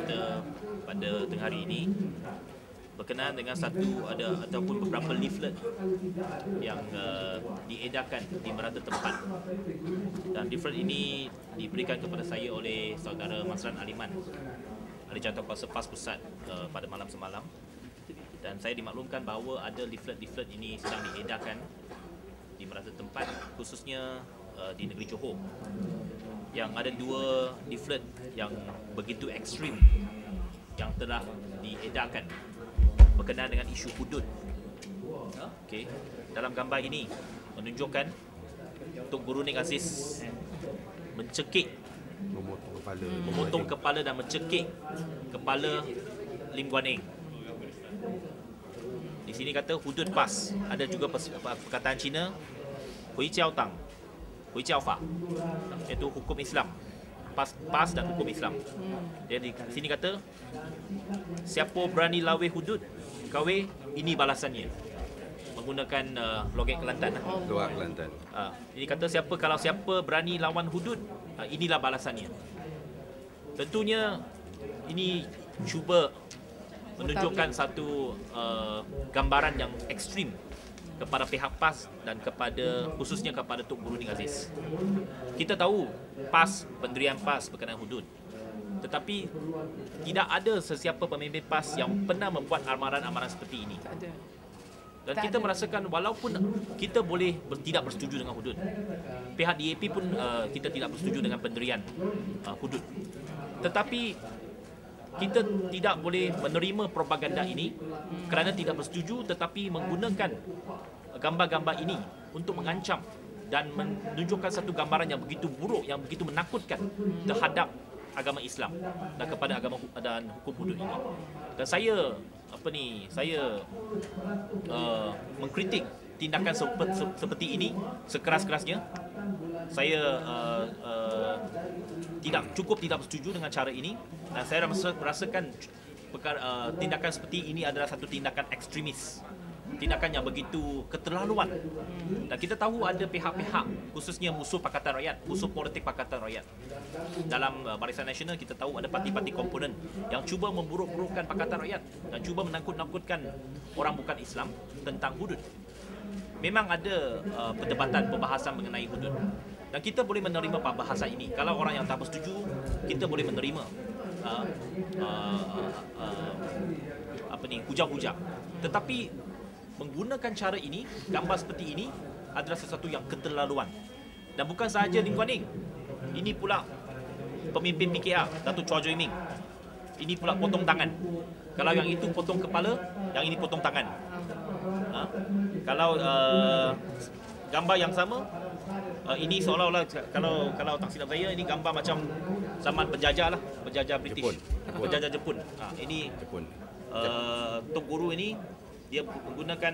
kita pada tengah hari ini berkenaan dengan ataupun beberapa leaflet yang diedarkan di merata tempat. Dan leaflet ini diberikan kepada saya oleh saudara Masran Aliman, ahli jawatankuasa PAS Pusat pada malam semalam. Dan saya dimaklumkan bahawa ada leaflet-leaflet ini sedang diedarkan di merata tempat, khususnya di negeri Johor. Yang ada dua leaflet yang begitu ekstrim yang telah diedarkan berkenaan dengan isu hudud. Okey, dalam gambar ini menunjukkan Tok Guru Nik Aziz mencekik, memotong kepala dan mencekik kepala Lim Guan Eng. Di sini kata hudud PAS. Ada juga perkataan Cina Hui Jiao Tang, Hui Jiao Fa, iaitu hukum Islam. PAS dan hukum Islam. Dia di sini kata, siapa berani lawe hudud, kawe, ini balasannya. Menggunakan logat Kelantan. Logat Kelantan. Ini kata kalau siapa berani lawan hudud, inilah balasannya. Tentunya ini cuba menunjukkan satu gambaran yang ekstrim kepada pihak PAS dan khususnya kepada Tok Guru Nik Aziz. Kita tahu PAS, pendirian PAS berkenaan hudud, tetapi tidak ada sesiapa pemimpin PAS yang pernah membuat amaran-amaran seperti ini. Dan kita merasakan walaupun kita boleh tidak bersetuju dengan hudud, pihak DAP pun kita tidak bersetuju dengan pendirian hudud, tetapi kita tidak boleh menerima propaganda ini kerana tidak bersetuju, tetapi menggunakan gambar-gambar ini untuk mengancam dan menunjukkan satu gambaran yang begitu buruk, yang begitu menakutkan terhadap agama Islam dan kepada agama dan hukum hudud ini. Dan saya mengkritik tindakan seperti ini sekeras-kerasnya. Saya tidak bersetuju dengan cara ini, dan saya merasakan tindakan seperti ini adalah satu tindakan ekstremis, tindakan yang begitu keterlaluan. Dan kita tahu ada pihak-pihak, khususnya musuh Pakatan Rakyat, musuh politik Pakatan Rakyat. Dalam Barisan Nasional kita tahu ada parti-parti komponen yang cuba memburuk-burukkan Pakatan Rakyat dan cuba menakut-nakutkan orang bukan Islam tentang hudud. Memang ada perdebatan, pembahasan mengenai hudud, dan kita boleh menerima perbahasan ini. Kalau orang yang tak bersetuju, kita boleh menerima hujah-hujah. Tetapi menggunakan cara ini, gambar seperti ini adalah sesuatu yang keterlaluan. Dan bukan sahaja Lim Guan Eng, ini pula pemimpin PKR, Datuk Chua Joy Ming. Ini pula potong tangan. Kalau yang itu potong kepala, yang ini potong tangan. Kalau gambar yang sama, ini seolah-olah kalau tak silap saya, ini gambar macam zaman penjajah lah, penjajah British, penjajah Jepun. Ini Jepun. Tok Guru ini dia menggunakan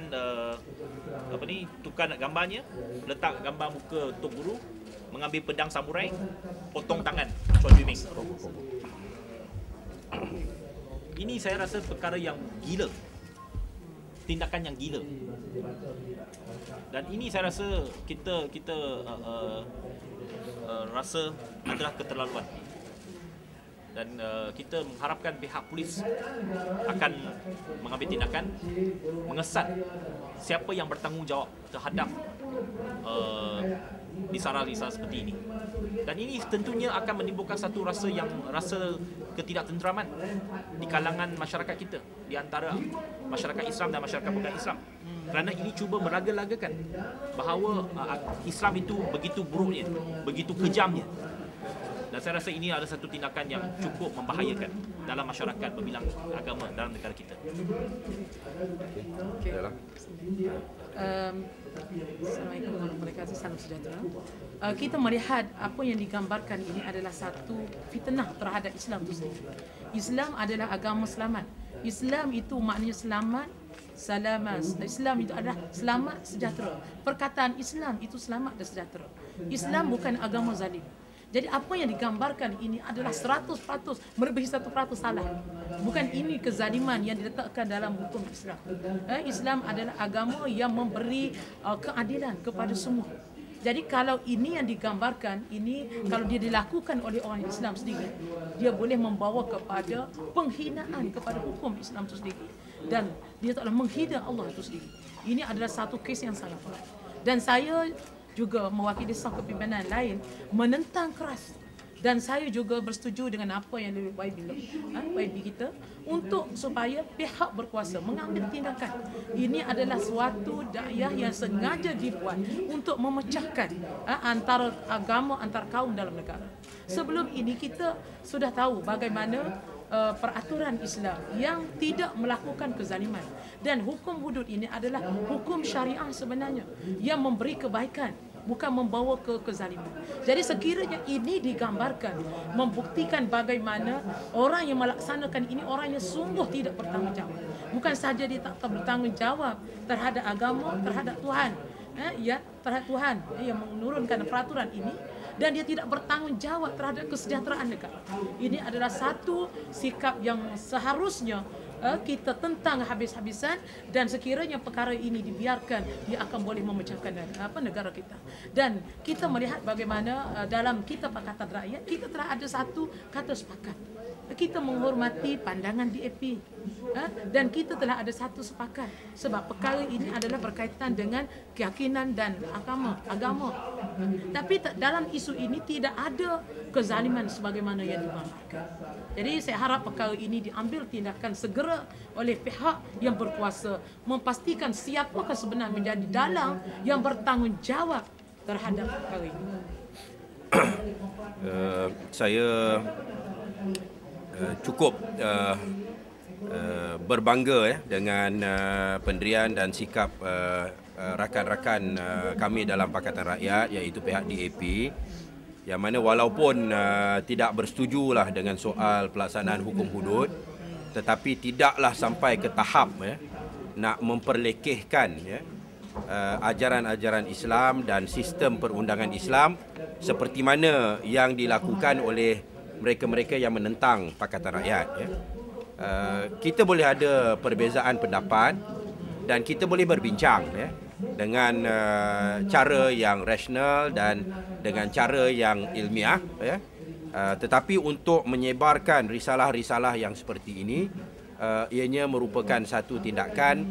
tukar gambarnya, letak gambar muka Tok Guru, mengambil pedang samurai, potong tangan Chua Joy Ming. Ini saya rasa perkara yang gila, tindakan yang gila. Dan ini saya rasa kita rasa adalah keterlaluan. Dan kita mengharapkan pihak polis akan mengambil tindakan, mengesat siapa yang bertanggungjawab terhadap lisaran-lisaran seperti ini. Dan ini tentunya akan menimbulkan satu rasa ketidaktenteraman di kalangan masyarakat kita, di antara masyarakat Islam dan masyarakat bukan Islam. Kerana ini cuba meraga-ragakan bahawa Islam itu begitu buruknya, begitu kejamnya. Dan saya rasa ini adalah satu tindakan yang cukup membahayakan dalam masyarakat berbilang agama dalam negara kita. Okay. Assalamualaikum warahmatullahi wabarakatuh. Salam sejahtera. Kita melihat apa yang digambarkan ini adalah satu fitnah terhadap Islam itu sendiri. Islam adalah agama selamat. Islam itu maknanya selamat, salamat. Islam itu adalah selamat sejahtera. Perkataan Islam itu selamat dan sejahtera. Islam bukan agama zalim. Jadi apa yang digambarkan ini adalah 100% melebihi 100% salah. Bukan ini kezaliman yang diletakkan dalam hukum Islam. Islam adalah agama yang memberi keadilan kepada semua. Jadi kalau ini yang digambarkan, ini kalau dia dilakukan oleh orang Islam sendiri, dia boleh membawa kepada penghinaan kepada hukum Islam itu sendiri. Dan dia telah menghina Allah itu sendiri. Ini adalah satu kes yang sangat berat. Dan saya juga mewakili sah kepimpinan lain menentang keras. Dan saya juga bersetuju dengan apa yang YB kita untuk supaya pihak berkuasa mengambil tindakan. Ini adalah suatu dakwah yang sengaja dibuat untuk memecahkan antara agama, antar kaum dalam negara. Sebelum ini kita sudah tahu bagaimana peraturan Islam yang tidak melakukan kezaliman, dan hukum hudud ini adalah hukum syariah sebenarnya yang memberi kebaikan, bukan membawa ke kezaliman. Jadi sekiranya ini digambarkan membuktikan bagaimana orang yang melaksanakan ini orang yang sungguh tidak bertanggungjawab. Bukan saja dia tak bertanggungjawab terhadap agama, terhadap Tuhan, terhadap Tuhan yang menurunkan peraturan ini, dan dia tidak bertanggungjawab terhadap kesejahteraan negara. Ini adalah satu sikap yang seharusnya kita tentang habis-habisan, dan sekiranya perkara ini dibiarkan, dia akan boleh memecahkan negara kita. Dan kita melihat bagaimana dalam kitab Pakatan Rakyat kita telah ada satu kata sepakat. Kita menghormati pandangan DAP, dan kita telah ada satu sepakat sebab perkara ini adalah berkaitan dengan keyakinan dan agama. Tapi dalam isu ini tidak ada kezaliman sebagaimana yang digambarkan. Jadi saya harap perkara ini diambil tindakan segera oleh pihak yang berkuasa, memastikan siapakah sebenarnya menjadi dalang yang bertanggungjawab terhadap perkara ini. Saya cukup berbangga dengan pendirian dan sikap rakan-rakan kami dalam Pakatan Rakyat, iaitu pihak DAP, yang mana walaupun tidak bersetujulah dengan soal pelaksanaan hukum hudud, tetapi tidaklah sampai ke tahap nak memperlekehkan ajaran-ajaran Islam dan sistem perundangan Islam seperti mana yang dilakukan oleh mereka-mereka yang menentang Pakatan Rakyat. Kita boleh ada perbezaan pendapat dan kita boleh berbincang dengan cara yang rasional dan dengan cara yang ilmiah. Tetapi untuk menyebarkan risalah-risalah yang seperti ini, ianya merupakan satu tindakan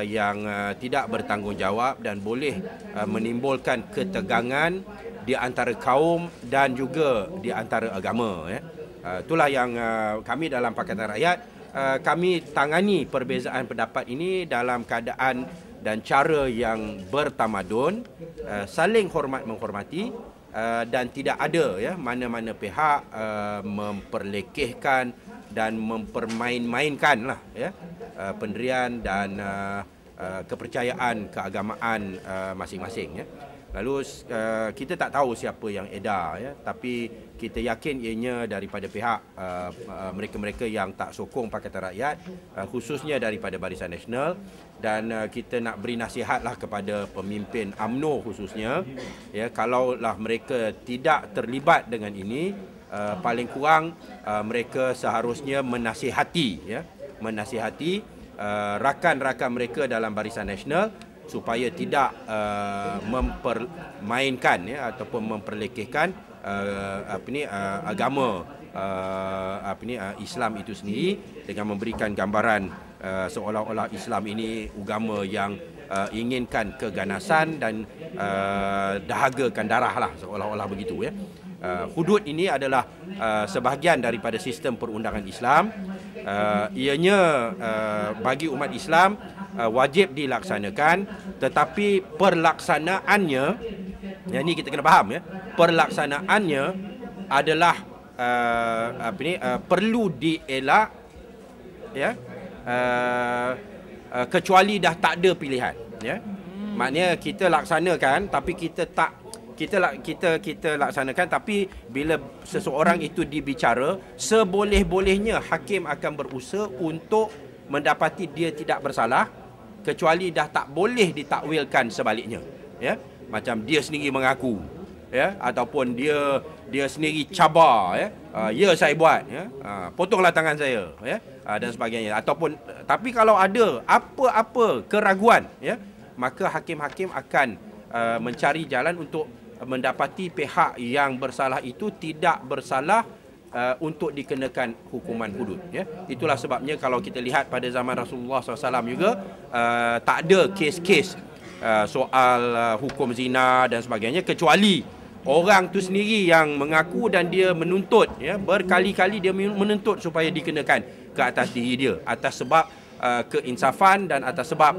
yang tidak bertanggungjawab dan boleh menimbulkan ketegangan di antara kaum dan juga di antara agama. Itulah yang kami dalam Pakatan Rakyat, kami tangani perbezaan pendapat ini dalam keadaan dan cara yang bertamadun, saling hormat menghormati, dan tidak ada mana-mana pihak memperlekehkan dan mempermain-mainkan pendirian dan kepercayaan keagamaan masing-masing. Lalu kita tak tahu siapa yang edar, tapi kita yakin ianya daripada pihak mereka-mereka yang tak sokong Pakatan Rakyat, khususnya daripada Barisan Nasional. Dan kita nak beri nasihatlah kepada pemimpin UMNO khususnya, kalaulah mereka tidak terlibat dengan ini, paling kurang mereka seharusnya menasihati rakan-rakan mereka dalam Barisan Nasional supaya tidak mempermainkan ataupun memperlekehkan agama Islam itu sendiri dengan memberikan gambaran seolah-olah Islam ini agama yang inginkan keganasan dan dahagakan darah lah, seolah-olah begitu. Hudud ini adalah sebahagian daripada sistem perundangan Islam. Ianya bagi umat Islam wajib dilaksanakan, tetapi perlaksanaannya, ini kita kena faham, perlaksanaannya adalah perlu dielak, kecuali dah tak ada pilihan. Maknanya kita laksanakan, tapi kita laksanakan, tapi bila seseorang itu dibicara, seboleh-bolehnya hakim akan berusaha untuk mendapati dia tidak bersalah, kecuali dah tak boleh ditakwilkan sebaliknya. Macam dia sendiri mengaku, ataupun dia sendiri cabar, saya buat, potonglah tangan saya, dan sebagainya. Ataupun tapi kalau ada apa-apa keraguan, maka hakim-hakim akan mencari jalan untuk mendapati pihak yang bersalah itu tidak bersalah untuk dikenakan hukuman hudud. Ya. Itulah sebabnya kalau kita lihat pada zaman Rasulullah SAW juga tak ada kes-kes soal hukum zina dan sebagainya, kecuali orang tu sendiri yang mengaku dan dia menuntut, ya, berkali-kali dia menuntut supaya dikenakan ke atas diri dia atas sebab keinsafan dan atas sebab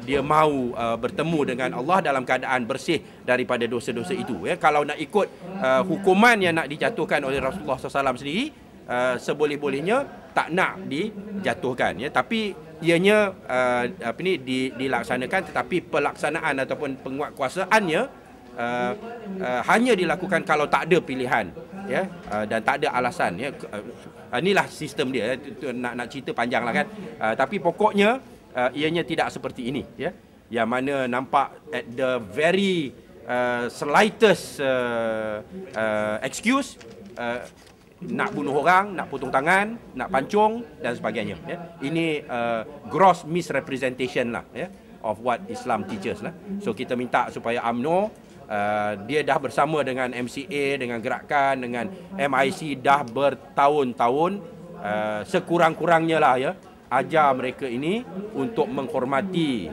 dia mahu bertemu dengan Allah dalam keadaan bersih daripada dosa-dosa itu. Ya, kalau nak ikut hukuman yang nak dijatuhkan oleh Rasulullah SAW sendiri, seboleh-bolehnya tak nak dijatuhkan. Ya, tapi ianya dilaksanakan, tetapi pelaksanaan ataupun penguatkuasaannya hanya dilakukan kalau tak ada pilihan, ya, dan tak ada alasan. Ya. Inilah sistem dia. Nak cerita panjang lah kan. Tapi pokoknya ianya tidak seperti ini, ya, yang mana nampak at the very slightest excuse, nak bunuh orang, nak potong tangan, nak pancung dan sebagainya. Ya. Ini gross misrepresentation lah, ya, of what Islam teaches lah. So kita minta supaya UMNO, dia dah bersama dengan MCA, dengan gerakan, dengan MIC dah bertahun-tahun, sekurang-kurangnya lah, ya, ajar mereka ini untuk menghormati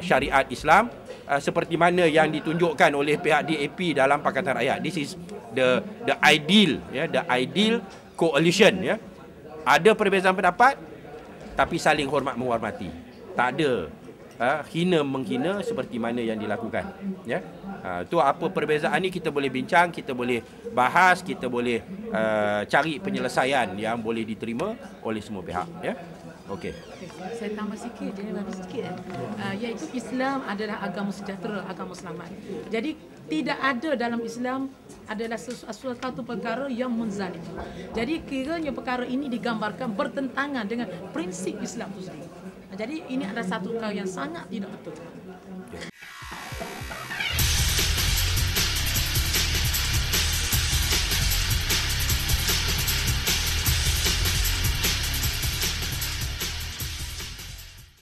syariat Islam seperti mana yang ditunjukkan oleh pihak DAP dalam Pakatan Rakyat. This is the ideal, ya, the ideal coalition, ya. Ada perbezaan pendapat tapi saling hormat menghormati. Tak ada hina menghina seperti mana yang dilakukan, ya. Tu apa perbezaan ni kita boleh bincang, kita boleh bahas, kita boleh cari penyelesaian yang boleh diterima oleh semua pihak, ya. Okey. Saya tambah sikit, jadi lebih sikit, iaitu Islam adalah agama sejahtera, agama selamat. Jadi tidak ada dalam Islam adalah sesuatu perkara yang menzalim. Jadi kiranya perkara ini digambarkan bertentangan dengan prinsip Islam itu sendiri. Jadi ini adalah satu perkara yang sangat tidak betul.